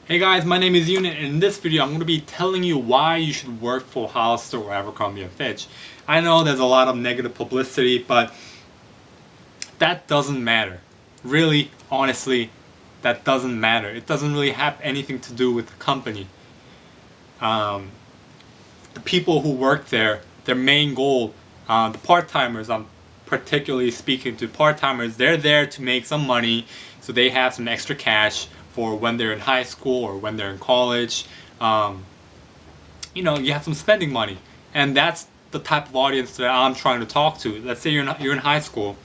Hey guys, my name is Unit, and in this video I'm going to be telling you why you should work for Hollister or Abercrombie&Fitch. I know there's a lot of negative publicity, but that doesn't matter. Really, honestly, that doesn't matter. It doesn't really have anything to do with the company. Um, the people who work there, their main goal, the part-timers, I'm particularly speaking to part-timers, they're there to make some money so they have some extra cash for when they're in high school or when they're in college. Um, you have some spending money, and that's the type of audience that I'm trying to talk to. Let's say you're in high school.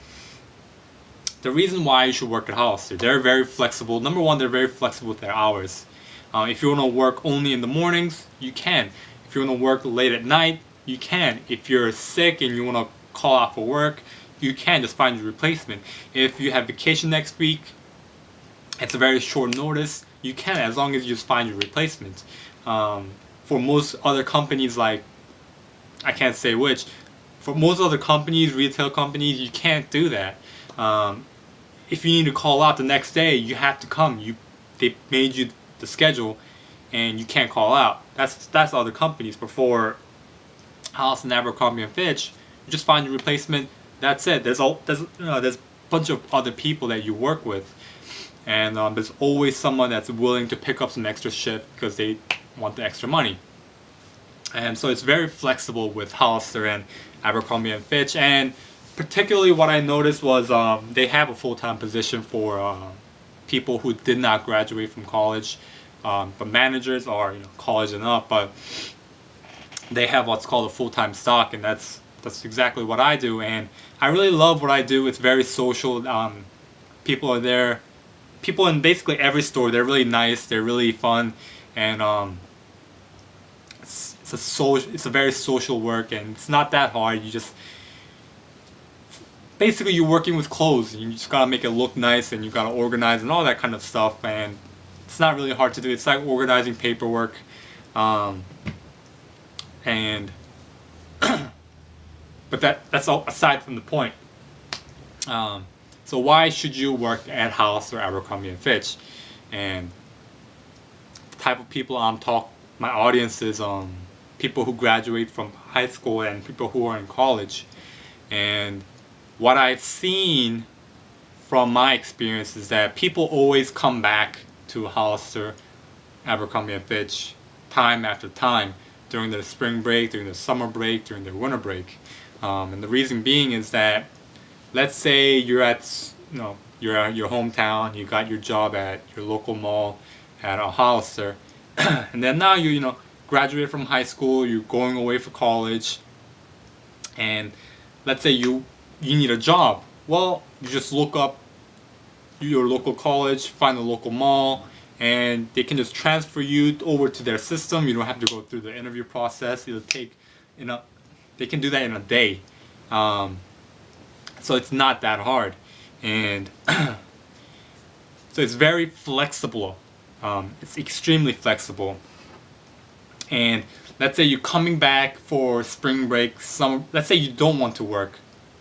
The reason why you should work at Hollister, they're very flexible. Number one, they're very flexible with their hours. If you want to work only in the mornings, you can. If you want to work late at night, you can. If you're sick and you want to call out for work, you can just find your replacement. If you have vacation next week, it's a very short notice, you can, as long as you just find your replacement. For most other companies, like, I can't say which, for most other companies, retail companies, you can't do that. If you need to call out the next day, you have to come. They made you the schedule, and you can't call out. That's other companies. But for Hollister and Abercrombie and Fitch, you just find your replacement. That's it. There's a bunch of other people that you work with, and there's always someone that's willing to pick up some extra shift because they want the extra money. And so it's very flexible with Hollister and Abercrombie and Fitch. And particularly what I noticed was they have a full-time position for people who did not graduate from college, but managers are college and up, but they have what's called a full-time stock, and that's exactly what I do. And I really love what I do. It's very social. People are there. People in basically every store, they're really nice, they're really fun, and it's a very social work, and it's not that hard. You just basically you're working with clothes. You just gotta make it look nice, and you gotta organize and all that kind of stuff. And it's not really hard to do. It's like organizing paperwork, and but that's all aside from the point. So why should you work at Hollister or Abercrombie and Fitch? And the type of people my audience is people who graduate from high school and people who are in college. And what I've seen from my experience is that people always come back to Hollister, Abercrombie and Fitch time after time during their spring break, during their summer break, during their winter break. And the reason being is that, let's say you're at your hometown, you got your job at your local mall at a Hollister, and then now you graduate from high school, you're going away for college, and let's say you need a job. Well, you just look up your local college, find a local mall, and they can just transfer you over to their system. You don't have to go through the interview process. It'll take they can do that in a day. So it's not that hard, and so it's very flexible. It's extremely flexible. And let's say you're coming back for spring break, let's say you don't want to work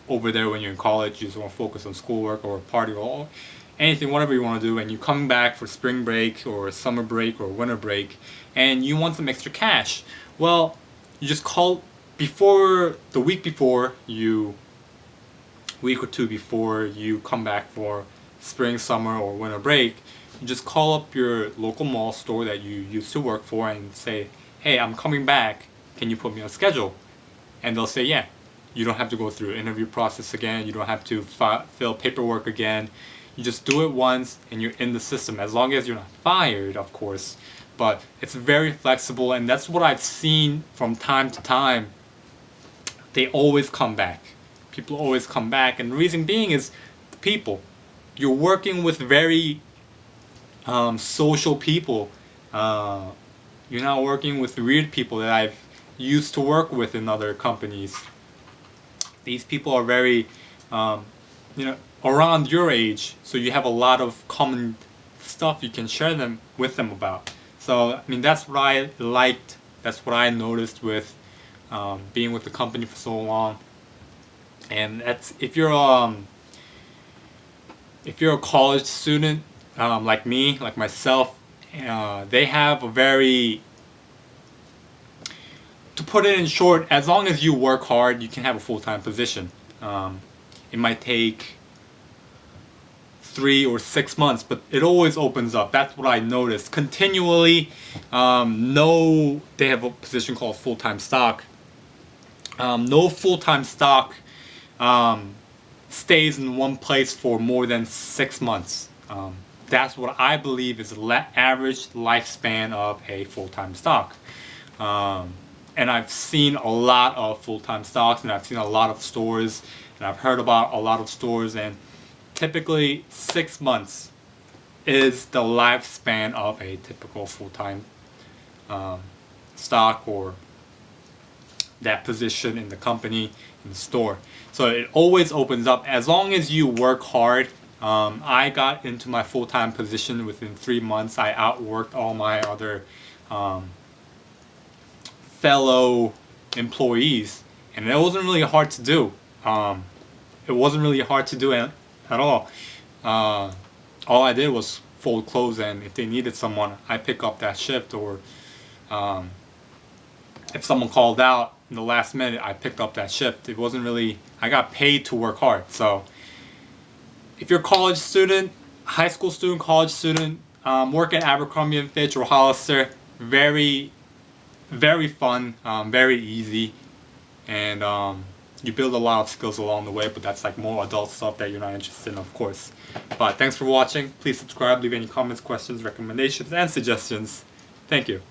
over there when you're in college, you just want to focus on schoolwork or party or anything, whatever you want to do, and you're coming back for spring break or summer break or winter break, and you want some extra cash. Well, you just call the week before, week or two before you come back for spring, summer, or winter break, you just call up your local mall store that you used to work for and say, hey, I'm coming back, can you put me on schedule? And they'll say, yeah. You don't have to go through an interview process again, you don't have to fill paperwork again. You just do it once and you're in the system, as long as you're not fired, of course. But it's very flexible, and that's what I've seen from time to time. They always come back. People always come back, and the reason being is the people. You're working with very social people. You're not working with weird people that I've used to work with in other companies. These people are very, around your age, so you have a lot of common stuff you can share with them about. So, I mean, that's what I liked. That's what I noticed with being with the company for so long. And that's if you're a college student, like me, like myself, They have a very, to put it in short, as long as you work hard, you can have a full-time position. It might take 3 or 6 months, but it always opens up. That's what I noticed continually. No, they have a position called full-time stock. No full-time stock stays in one place for more than 6 months. That's what I believe is the average lifespan of a full-time stock. And I've seen a lot of full-time stocks, and I've seen a lot of stores, and I've heard about a lot of stores, and typically 6 months is the lifespan of a typical full-time stock or that position in the company, in the store. So it always opens up as long as you work hard. I got into my full-time position within 3 months. I outworked all my other fellow employees, and it wasn't really hard to do. It wasn't really hard to do at all. All I did was fold clothes, and if they needed someone, I pick up that shift, or if someone called out in the last minute, I picked up that shift. It wasn't really, I got paid to work hard. So if you're a college student, high school student, college student, work at Abercrombie&Fitch or Hollister, very, very fun, very easy, and you build a lot of skills along the way, but that's like more adult stuff that you're not interested in, of course. But thanks for watching. Please subscribe, leave any comments, questions, recommendations, and suggestions. Thank you.